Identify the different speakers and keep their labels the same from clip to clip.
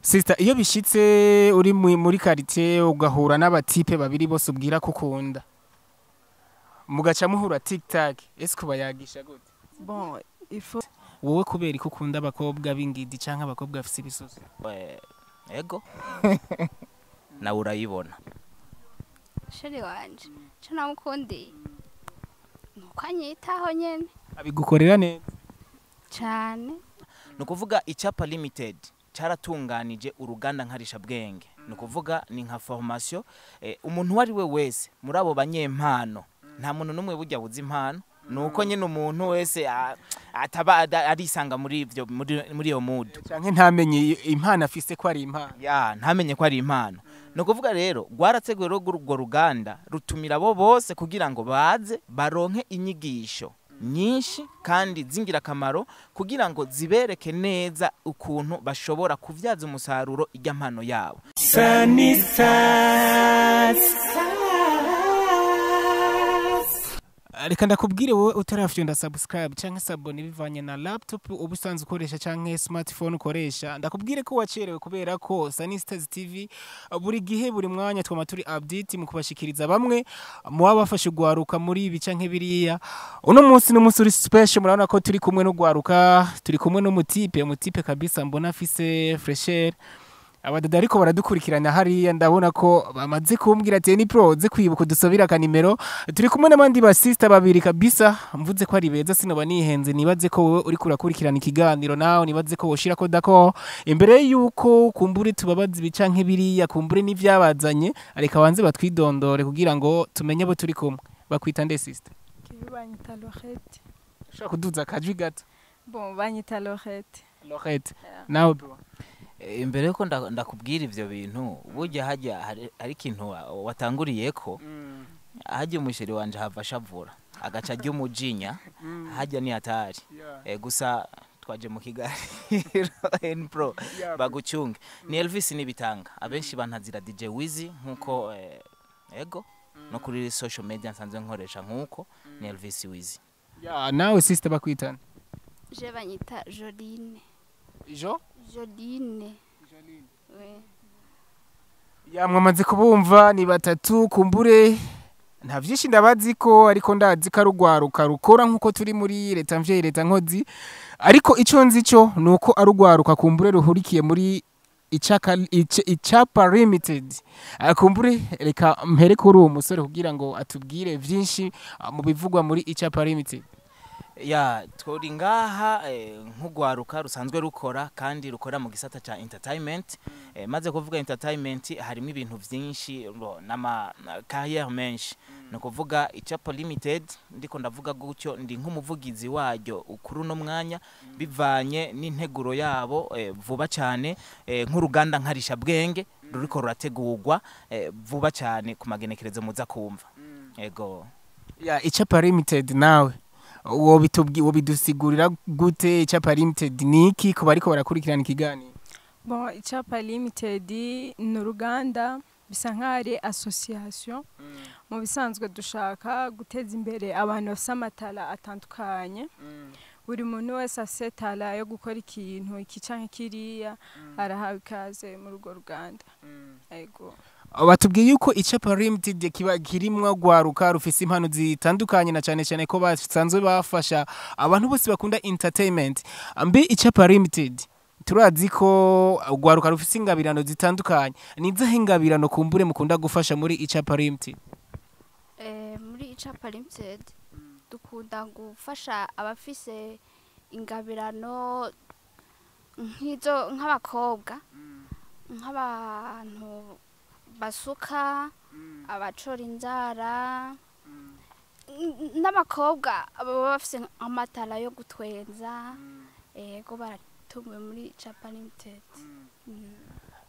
Speaker 1: Sister, iyo bishitse uri muri quartier ugahura n'abatipe babiri bose ubwira ko ukunda, mugaca muhura TikTok, ese kubayagisha gute?
Speaker 2: Bon, il faut
Speaker 1: Wowe kubera ko ukunda abakobwa b'ingidi canke abakobwa bafise ibisoso?
Speaker 3: Ego nawe urayibona.
Speaker 4: Sheri wanje cyo namukundiye nuko anyitaho nyene
Speaker 1: Abigukorera neza
Speaker 4: cyane.
Speaker 3: Nukuvuga Icapa Limited caratunganije Uruganda Nkarisha bwenge. Nukuvuga ni nka formation umuntu wari we wese muri abo banyempano, nta muntu numwe burya buzi impano, nuko nyene umuntu wese ataba arisanga muri ivyo muri iyo mood
Speaker 1: canke ntamenye impano afise ko ari impano.
Speaker 3: Ya ntamenye ko ari impano. Nukuvuga rero rwarateguwe urwo ruganda rutumira abo bose kugira ngo baze baronke inyigisho nyinshi kandi zingira kamaro kugira ngo zibereke neza ukuntu bashobora kuvyaza umusaruro ijya mpano yabo.
Speaker 1: Reka ndakubwire wowe utarafyonda subscribe canke sabone bivanye na laptop ubusanzwe ukoresha canke smartphone ukoresha, ndakubwire ko wacerewe kubera ko Sanistars Tv buri gihe buri mwanya twama turi update mu kubashikiriza bamwe mu babafashe gwaruka muri ibi canke biriya. Uno munsi n'umunsi uri special, murabona ko turi kumwe no gwaruka, turi kumwe no mutipe kabisa mbona afise fresher. Abadada ariko baradukurikirana hariya, ndabona ko bamaze kumbwira ati ni pro ze kwibuka dusubira ka nimero. Turi kumwe n'abandi ba sister babiri kabisa, mvuze ko ari beza sinoba nihenze, nibaze ko wowe uri kurakurikirana ikiganiro nawe nibaze ko woshira ko dako imbere yuko kumbure tubabaza ibicanke biriya kumbure n'ivyabazanye, areka banze batwidondore kugira ngo tumenye bo turi kumwe. Bakwita nde sister?
Speaker 2: banyita Lorette.
Speaker 1: Ushaka kuduza akajwi gato?
Speaker 2: Bon, banyita Lorette.
Speaker 1: Lorette. Nawe bro.
Speaker 3: Imbere yuko ndakubwira ivyo bintu burya hajya hari kintu watanguriye ko hajya umusheri wanje hava shavura agaca ry'umujinya hajya ni hatari. Gusa twaje mu kiganiro en pro bagucunge ni Elvis nibitanga abenshi bantazira DJ Wizi nkuko ego no kuri social media nsanzwe nkoresha nkuko ni Elvis Wizi.
Speaker 1: Ya nawe sister bakwitana?
Speaker 4: Je banyita Joline. Joline. Oui.
Speaker 1: Ya mwamaze kubumva ni batatu kumbure nta vyinshi ndabazi ko, ariko ndazi ko arugwaruka rukora nkuko turi muri leta mvye leta nkozi, ariko ico nzi cyo nuko arugwaruka kumbure ruhurikiye muri Icapa Limited. Kumbure reka mpere kuri uwo musore kugira ngo atubwire vyinshi mu bivugwa muri Icapa Limited.
Speaker 3: Ya twori ngaha nk'ugwaruka rusanzwe rukora kandi rukora mu gisata ca entertainment. Maze kuvuga entertainment harimo ibintu vyinshi nama carrière menshi. No kuvuga Icapa Limited ndiko ndavuga gutyo ndi nk'umuvugizi waryo ukuru no mwanya bivanye n'integuro yabo vuba cyane nk'Uruganda Nkarisha bwenge ruriko rurategurwa vuba cyane ku magenekerezo muza kumva. Ego.
Speaker 1: Ya Icapa Limited nawe wobidusigurira gute Icapa Limited niki ko bariko barakurikirana ikiganiro?
Speaker 2: Bon, Icapa Limited ni uruganda bisa nk'ari association mu bisanzwe dushaka guteza imbere abantu bafite amatara atandukanye. Buri muntu wese asetala yo gukora ikintu iki canke kiriya arahawe ikaze mu rugo ruganda. Ego.
Speaker 1: Batubwiye yuko Icapa Limited kiba kirimwa gwaruka rufise impano zitandukanye na cyane cyane ko basanzwe bafasha abantu bose bakunda entertainment. Mbe Icapa Limited turazi ko gwaruka rufise ingabirano zitandukanye, nizahe ingabirano kumbure mukunda gufasha muri Icapa Limited?
Speaker 4: Muri Icapa Limited dukunda gufasha abafise ingabirano nk'izo nk'abakobwa, nk'abantu basuka, abacora inzara, n'abakobwa baba bafise amatara yo gutwenza. Ego baratumiwe muri Icapa Limited.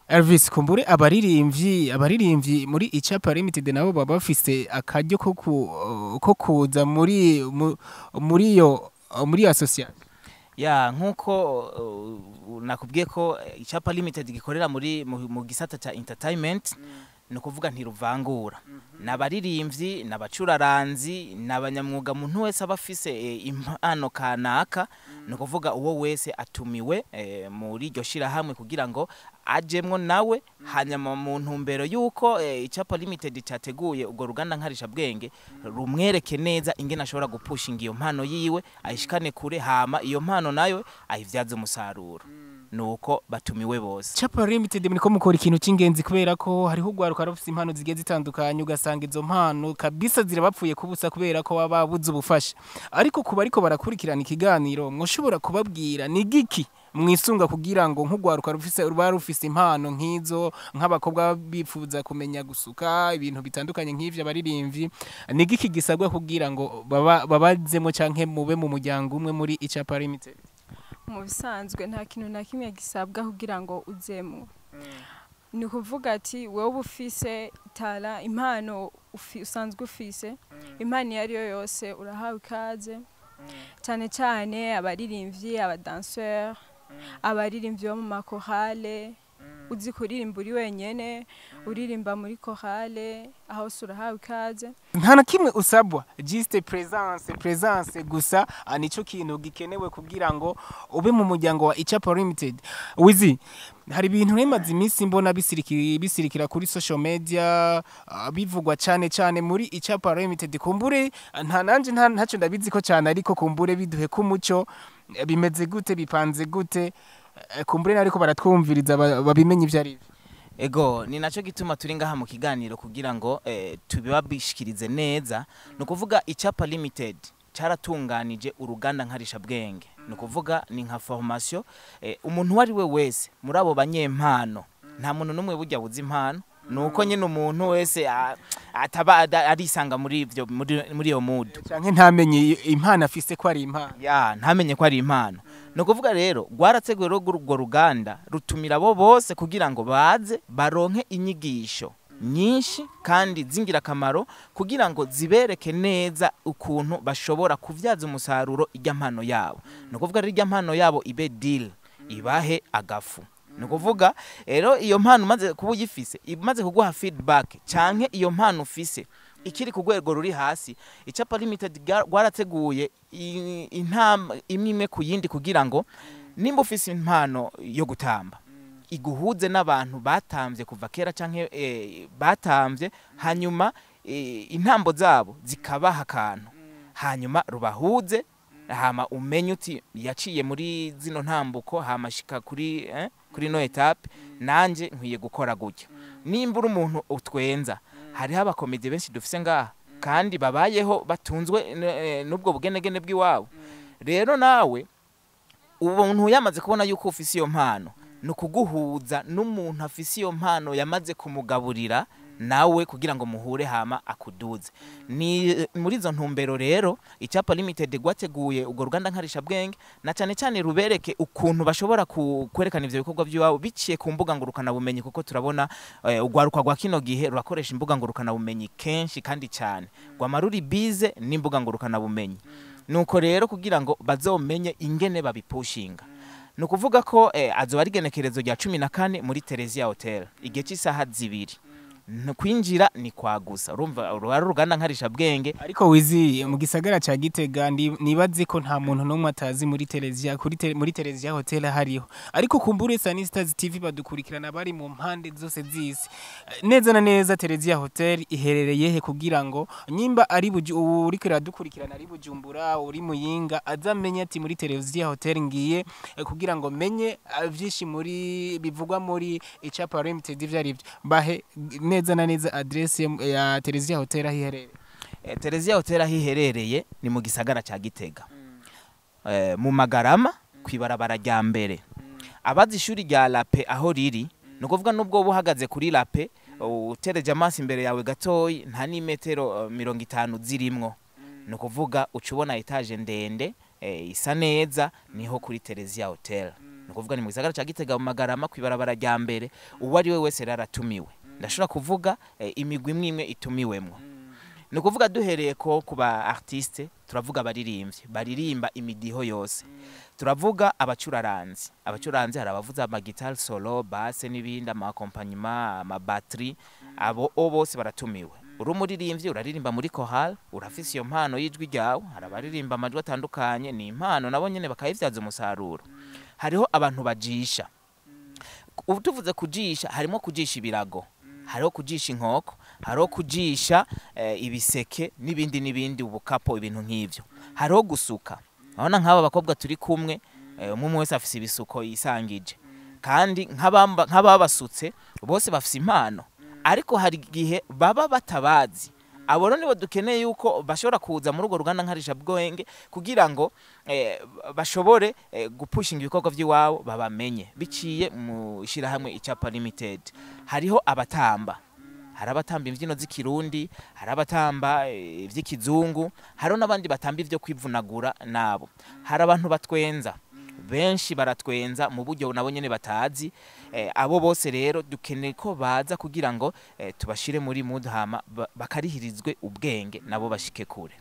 Speaker 1: Elvis, kumbure abaririmbyi muri Icapa Limited nabo baba bafise akaryo ko kuza muri association.
Speaker 3: Ya nkuko nakubwiye ko Icapa Limited gikorera mu gisata ca entertainment. No kuvuga ntiruvangura nabaririmbyi nabacuraranzi nabanyamwuga muntu wese abafise impano kanaka. No kuvuga uwo wese atumiwe muri iryo shira hamwe kugira ngo ajemwo nawe hanyuma mu ntumbero yuko Icapa Limited cyateguye ubwo Uruganda Nkarisha bwenge rumwereke neza ingene ashobora gupushinga iyo mpano yiwe ayishikane kure hama iyo mpano nayo ayivyaza umusaruro nuko batumiwe bose.
Speaker 1: Icapa Limited muriko mukora ikintu cy'ingenzi kubera ko hariho ugwaruka rufise impano zigiye zitandukanye ugasanga izo mpano kabisa zirabapfuye kubusa kubera ko baba babuze ubufasha, ariko kuba ariko barakurikirana ikiganiro mwoshobora kubabwira ni giki mwisunga kugira ngo nk'ugwaruka rufise impano nk'izo nk'abakobwa bifuza kumenya gusuka ibintu bitandukanye nk'ivyo abaririmbyi, ni giki gisabwa kugira ngo babazemo canke mube mu muryango umwe muri Icapa Limited?
Speaker 2: Mu bisanzwe nta kintu na kimwe gisabwa kugira ngo uzemo. Ni kuvuga ati wowe ufise tala impano usanzwe ufise impano yari yo yose urahawe ikaze, cyane cyane abaririmbyi, abadanseur, abaririmbyi bo mu makorale, uzi kuririmba uri wenyene, uririmba muri korale, aho urahawe ikaze.
Speaker 1: Nta na kimwe usabwa, juste presence gusa nico kintu gikenewe kugira ngo ube mu muryango wa Icapa Limited. Wizi hari ibintu nemaze iminsi mbona bisirikira kuri social media bivugwa cyane muri Icapa Limited, kumbure ntaco ndabizi ko cyane, ariko kumbure biduhe kumuco bimeze gute, bipanze gute, kumbure ariko baratwumviriza babimenye ivyo ari.
Speaker 3: Ego ni naco gituma turi ngaha mu kiganiro kugira ngo tubibabishikirize neza. No kuvuga Icapa Limited caratunganije Uruganda Nkarisha bwenge, no kuvuga ni nka formation umuntu wari we wese muri abo banyempano, nta muntu numwe burya buzi impano, nuko nyene umuntu wese ataba arisanga muri ivyo muri iyo mood
Speaker 1: canke ntamenye impano afise ko ari impano,
Speaker 3: ntamenye ko ari impano. No kuvuga rero rwarateguwe urwo ruganda rutumira abo bose kugira ngo baze baronke inyigisho nyinshi kandi zingira kamaro kugira ngo zibereke neza ukuntu bashobora kuvyaza umusaruro irya mpano yabo. No kuvuga rero irya mpano yabo ibe deal, ibahe agafu. No kuvuga rero iyo mpano maze kuba uyifise, imaze kuguha feedback canke iyo mpano ufise ikiri ku rwego ruri hasi, Icapa Limited rwarateguye imwe ku yindi kugira ngo nimba ufise impano yo gutamba iguhuze n'abantu batamvye kuva kera canke batamvye, hanyuma intambo zabo zikabaha akantu, hanyuma rubahuze, hama umenye uti yaciye muri zino ntambuko hamashika kuri no etape, nanje nkwiye gukora gutya. Nimba uri umuntu utwenza, hariho abakomedi benshi dufise ngaha kandi babayeho batunzwe n'ubwo bugenegene bw'iwabo. Rero nawe ubuntu yamaze kubona yuko ufise iyo mpano, no kuguhuza n'umuntu afise iyo mpano yamaze kumugaburira nawe kugira ngo muhure hama akuduze. Ni muri izo ntumbero rero Icapa Limited gwateguye ubwo Uruganda Nkarisha bwenge, na cyane rubereke ukuntu bashobora kwerekana ivyo bikorwa by'iwabo biciye ku mbuga ngurukana bumenyi, kuko turabona ugwaruka gwa kino gihe rurakoresha imbuga ngurukana bumenyi kenshi kandi cyane, gwamaruri bize n'imbuga ngurukana bumenyi. Nuko rero kugira ngo bazomenye ingene babipushinga, no kuvuga ko azoba ari genekerezo rya 14 muri Terezia Hotel igihe cy'isaha 2. No kwinjira ni kwagusa, urumva Uruganda Nkarisha bwenge.
Speaker 1: Ariko wizi mu gisagara ca Gitega nibaze ko nta muntu numwe atazi muri Terezia muri Terezia Hotel hariho, ariko kumbure Sanistars TV badukurikirana bari mu mpande zose zisi neza na neza. Terezia Hotel iherereye he kugira ngo nyimba ari uri kiradukurikirana ari Bujumbura uri Muyinga azamenye ati muri Terezia Hotel ngiye kugira ngo menye vyinshi muri bivugwa muri Icapa Limited vyari byo. Bahe neza na neza adresse ya Terezia Hotel ahiherereye.
Speaker 3: Terezia Hotel ahiherereye ni mu gisagara ca Gitega, mu Magarama kwibarabara rya mbere. Abazi ishuri rya Lape aho riri, no kuvuga nubwo buhagaze kuri Lape utereje amaso imbere yawe gatoyi nta ni metero 50 zirimwo, no kuvuga ucubona etage ndende isa neza, niho kuri Terezia Hotel. No kuvuga ni mu gisagara ca Gitega mu Magarama kwibarabara rya mbere. Uwo ari we wese raratumiwe, ndashobora kuvuga imigwi imwe itumiwemwo. No kuvuga duhereye ko kuba artiste, turavuga abaririmbyi baririmba imidiho yose, turavuga abacuraranzi hari abavuza ama guitar solo, basse n'ibindi, ama accompagnement, ama batterie, abo bose baratumiwe. Uri umuririmbyi uraririmba muri chorale, urafise iyo mpano y'ijwi ryawe, hari abaririmba amajwi atandukanye, ni impano nabo nyene bakayivyaza umusaruro. Hariho abantu bajisha ubu tuvuze kujisha harimo kujisha ibirago, hariho kujisha inkoko, hariho kujisha ibiseke n'ibindi ubukapo ibintu nk'ivyo, hariho gusuka. Urabona nk'aba bakobwa turi kumwe, umwe wese afise ibisuko yisangije, kandi nk'ababasutse bose bafise impano, ariko hari igihe baba batabazi. Abo rero nibo dukeneye yuko bashobora kuza muri urwo ruganda nkarisha bwenge kugira ngo bashobore gupushinga ibikorwa by'iwabo babamenye biciye mu shirahamwe Icapa Limited. Hariho abatamba, hari abatamba imbyino z'ikirundi, hari abatamba ivy'ikizungu, hariho n'abandi batamba ivyo kwivunagura nabo, hari abantu batwenza, benshi baratwenza mu buryo nabo nyene batazi. Abo bose rero dukeneye ko baza kugira ngo tubashire muri mood hama bakarihirizwe ubwenge nabo bashike kure.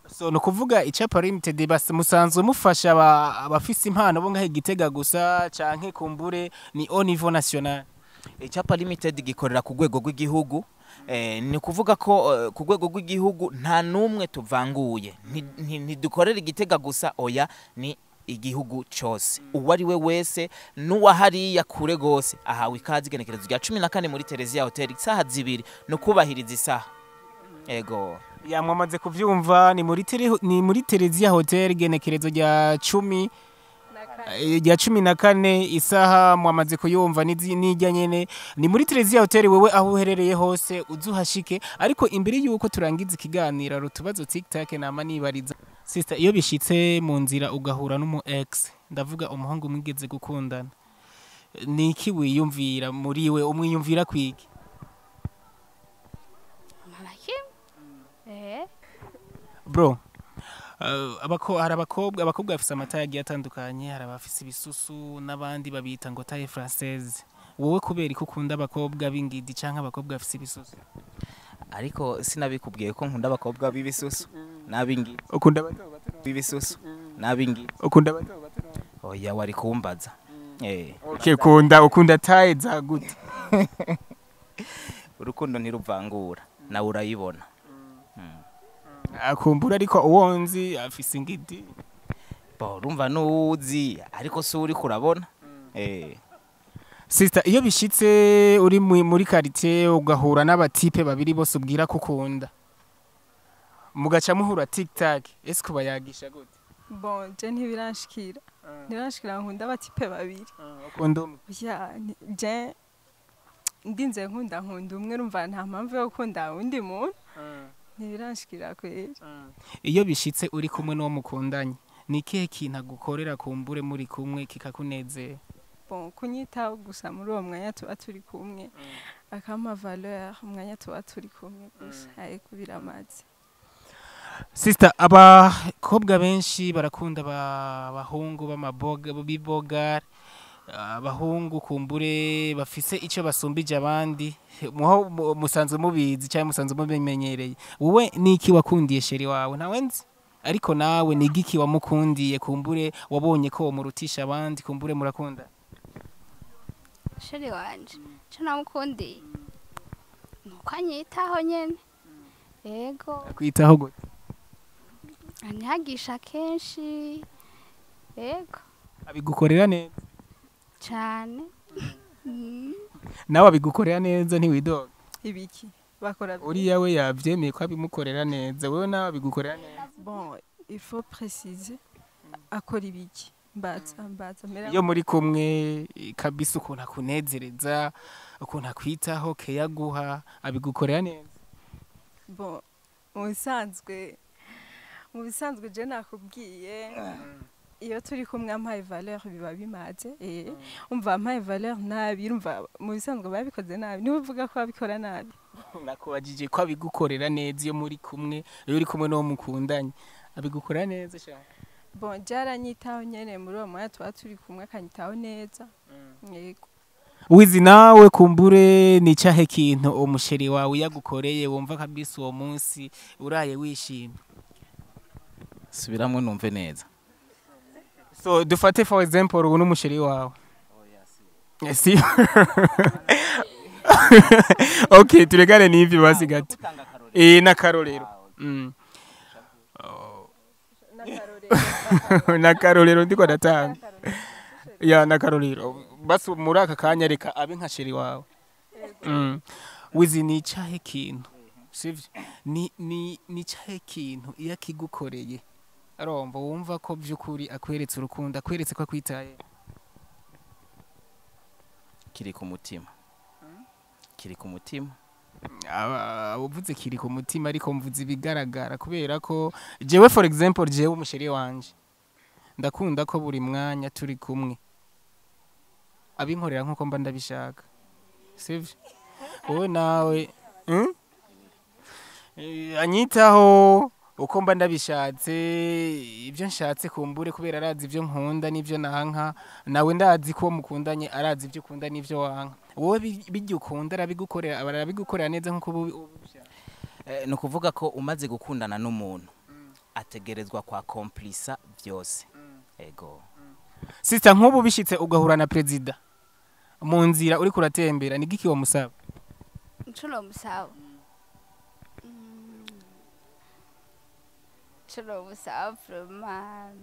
Speaker 1: So no kuvuga Icapa Limited basi musanzwe mufasha abafise impano bo ngahe Gitega gusa canke kumbure ni au niveau national?
Speaker 3: Icapa Limited gikorera ku rwego rw'igihugu. Ni kuvuga ko ku rwego rw'igihugu nta numwe tuvanguye, ntidukorera Igitega gusa, oya ni igihugu cyose. Uwari we wese nuwa hariya kure gose ahawe ikaze igenekerezo rya 14 muri Terezia Hotel isaha 2 no kubahiriza isaha. Ego
Speaker 1: yamwamaze kuvyumva, ni muri Terezia Hotel igenekerezo rya 14 isaha mwamaze kuyumva nijya nyene, ni muri Terezia Hotel. Wewe aho uherereye hose uzuhashike, ariko imbere yuko turangiza ikiganiro rutubazo TikTok nama nibariza sister, iyo bishitse mu nzira ugahura n'umu ex, ndavuga umuhungu mwigeze gukundana, niki wiyumvira muri we, umwiyumvira kwiki? Bro, hari abakobwa bafise amata yagiye atandukanye, hari abafise ibisusu n'abandi babita ngo taille française. Wowe kubera ko ukunda abakobwa b'ingidi canke abakobwa bafise ibisusu?
Speaker 3: Ariko sinabikubwiye ko nkunda abakobwa b'ibisusu n'abingidi.
Speaker 1: Ukunda bato
Speaker 3: b'ibisusu n'abingidi?
Speaker 1: Ukunda bato?
Speaker 3: Oya, wari kumbaza.
Speaker 1: Okay, ukunda taille za gute?
Speaker 3: Urukundo ntiruvangura, nawe urayibona.
Speaker 1: Akumbura ariko uwonzi afise ingidi.
Speaker 3: Urumva n'uwuzi ariko si uri kurabona.
Speaker 1: Sister, iyo bishitse uri muri quartier ugahura n'abatipe babiri bose ubwira ko ukunda, mugaca muhura TikTok, ese kuba yagisha gute?
Speaker 2: Bon, je ntibiranshikira. Ntibiranshikira nkunda abatipe babiri.
Speaker 1: Ukunda umwe?
Speaker 2: Ya, je ndinze nkunda umwe, rumva nta mpamvu yo gukunda undi muntu. Ntibiranshikira kweli.
Speaker 1: Iyo bishitse uri kumwe n'uwo mukundanye, ni kihe kintu agukorera kumbure muri kumwe kikakunezera?
Speaker 2: Bon, kunyitaho gusa muri uwo mwanya tuba turi kumwe, akama valeur umwanya tuba turi kumwe gusa, ariko biramaze.
Speaker 1: Sister, abakobwa benshi barakunda abahungu b'amaboga, abahungu kumbure bafise ico basumbije abandi, musanzwe mubizi cyangwa musanzwe mubimenyereye. Wowe niki wakundiye sheri wawe? Nawe nzi, ariko nawe ni giki wamukundiye kumbure wabonye ko murutisha abandi kumbure murakunda?
Speaker 4: Sheri wanje cyo namukundiye nuko anyitaho nyene. Ego
Speaker 1: kwitaho gute?
Speaker 4: anyagisha kenshi. Ego
Speaker 1: abigukorera neza
Speaker 4: cyane.
Speaker 1: Nawe abigukorera neza ntiwidoga?
Speaker 2: Ibiki bakora
Speaker 1: uriya we yavyemeye ko abimukorera neza, wewe nawe abigukorera neza?
Speaker 2: Bon, il faut préciser akora ibiki.
Speaker 1: Iyo muri kumwe kabisa ukuntu akunezereza, ukuntu akwitaho, keyaguha, abigukorera neza?
Speaker 2: Bon, mu bisanzwe je nakubwiye, iyo turi kumwe ampaye valeur biba bimaze. Umva ampaye valeur nabi, umva mu bisanzwe babikoze nabi, niwe uvuga ko abikora nabi.
Speaker 1: Nakubajije ko abigukorera neza iyo muri kumwe, iyo uri kumwe n'uwo mukundanye, abigukorera neza cyane?
Speaker 2: Bon, jaranyitaho nyene muri uwo mwanya tuba turi kumwe, akanyitaho neza. Yego.
Speaker 1: Wizi nawe kumbure ni cyahe kintu umusheri wawe yagukoreye wumva kabisa uwo munsi uraye wishimye?
Speaker 3: Subiramwe numve neza.
Speaker 1: So dufate for example ubu n'umusheri wawe. Si. Okay, turegane n'ivyo basi gato. N'akarorero. N'akarorero ndiko ndatanga. Ya n'akarorero. basi muri aka kanya reka abe nka sheri wawe wizi ni icahe kintu sivyo ni icahe kintu iyo akigukoreye aromba wumva ko by'ukuri akweretse urukundo akweretse ko akwitaye
Speaker 3: kiri ku mutima kiri ku mutima
Speaker 1: uvuze kiri ku mutima ariko mvuze ibigaragara kubera ko jewe for example jewe umusheri wanje ndakunda ko buri mwanya turi kumwe abinkorera nkuko mba ndabishaka sivyo wowe nawe anyitaho uko mba ndabishatse ibyo nshatse kumbure kubera arazi ibyo nkunda n'ibyo nanka nawe ndazi ko mukundanye arazi ibyo ukunda n'ibyo wanka wowe bijya ukunda arabigukorera neza nkuko ubishaka
Speaker 3: no kuvuga ko umaze gukundana n'umuntu ategerezwa kwa komplisa byose ego
Speaker 1: sister nk'ubu bishitse ugahura na president mu nzira uri kuratembera ni giki wo musaba
Speaker 4: Nchulo musaba Nchulo musaba man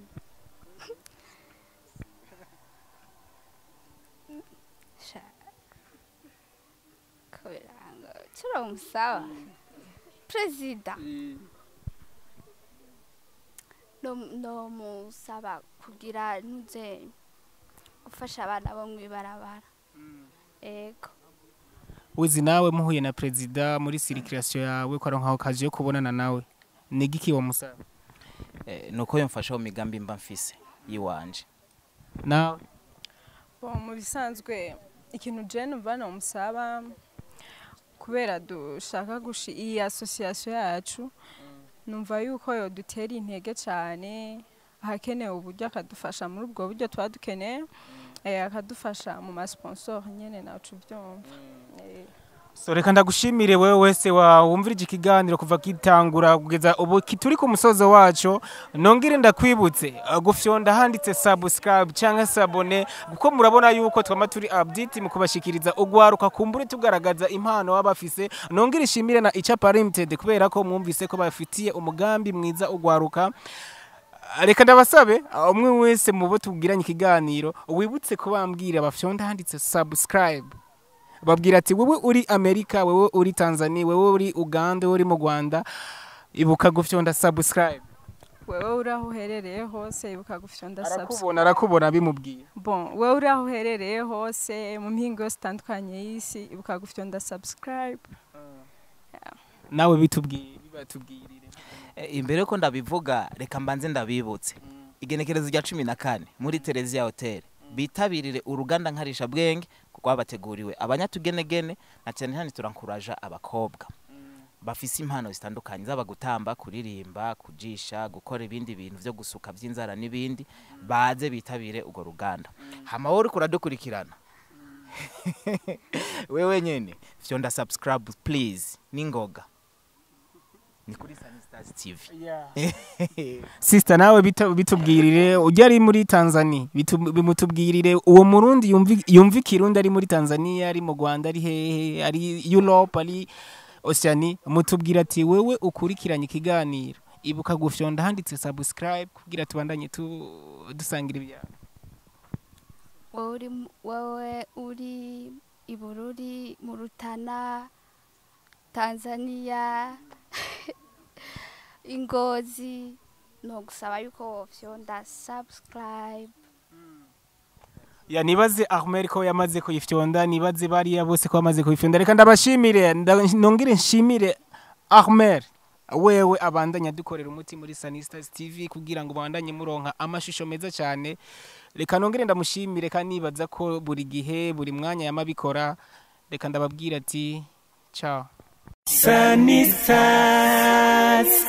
Speaker 4: Kubiranga Nchulo musaba president no musaba kugira nze gufasha abana bo mwibarabara ego
Speaker 1: wizi nawe muhuye na president muri circulation yawe ko aronka okaje yo kubonana nawe ni giki wo musaba
Speaker 3: nuko yomfasha mu migambi mba mfise yiwanje
Speaker 1: nawe
Speaker 2: mu bisanzwe ikintu je numva no musaba kubera dushaka iyi association yacu numva yuko yo dutera intege cyane ahakenewe uburyo akadufasha muri ubwo buryo twadukeneye akadufasha mu ma sponsor nyene nacu byumva
Speaker 1: so reka ndagushimire wewe wese wumvira ikiganiro kuva kitangura kugeza ubu kituri ku musozo wacu nongire ndakwibutse gufyonda handitse subscribe cyangwa sabone kuko murabona yuko twama turi update mu kubashikiriza ugwaruka kumbure tugaragaza impano wabafise nongire ishimire na Icapa Limited kubera ko mwumvise ko bafitiye umugambi mwiza ugwaruka reka ndabasabe umwe wese mu bo tubwiranye ikiganiro wibutse kubambwira bafyonda handitse subscribe babwira ati wewe uri Amerika wewe uri Tanzania wewe uri Uganda wewe uri mu Rwanda ibuka gufyonda subscribe
Speaker 2: wewe uri aho uherereye hose ibuka gufyonda subscribe
Speaker 1: arakubona bimubwira
Speaker 2: bon wewe uri aho uherereye hose mu mpingo zitandukanye y'isi ibuka gufyonda subscribe
Speaker 1: nawe bibatubwirire
Speaker 3: imbere ko ndabivuga reka mbanze ndabibutse igenekerezo rya 14 muri Terezia Hotel bitabirire Uruganda Nkarisha bwenge kuko abateguriwe abanyatugenegene na cyane hano turankuraja abakobwa bafise impano zitandukanye zaba gutamba kuririmba kujisha gukora ibindi bintu byo gusuka by'inzara n'ibindi baze bitabire ugo ruganda hama wori kuradukurikirana wewe nyene fyonda subscribe please ningoga ni kuri Sanistars TV
Speaker 1: sister nawe bitubwirire ujya ari muri Tanzania bimutubwirire uwo murundi yumva Kirundi ari muri Tanzania ari mu Rwanda ari hehe ari Europe ari Oceania mutubwira ati wewe ukurikiranye ikiganiro ibuka gufyonda handitse subscribe kugira tubandanye dusangira ibyawe
Speaker 4: wewe uri Ibururi mu Rutana Tanzania Ingozi no gusaba yuko fyonda subscribe
Speaker 1: ya nibaze Ahmed ko yamaze kuyifyonda nibaze bari yabose ko amaze kuyifyonda reka ndabashimire nongire nshimire Ahmed wewe abandanya dukorera umuti muri Sanistars TV kugira ngo bandanye muronka amashusho meza cyane reka nongire ndamushimire kandi nibaza ko buri gihe buri mwanya yamabikora reka ndababwira ati ciao Sanistars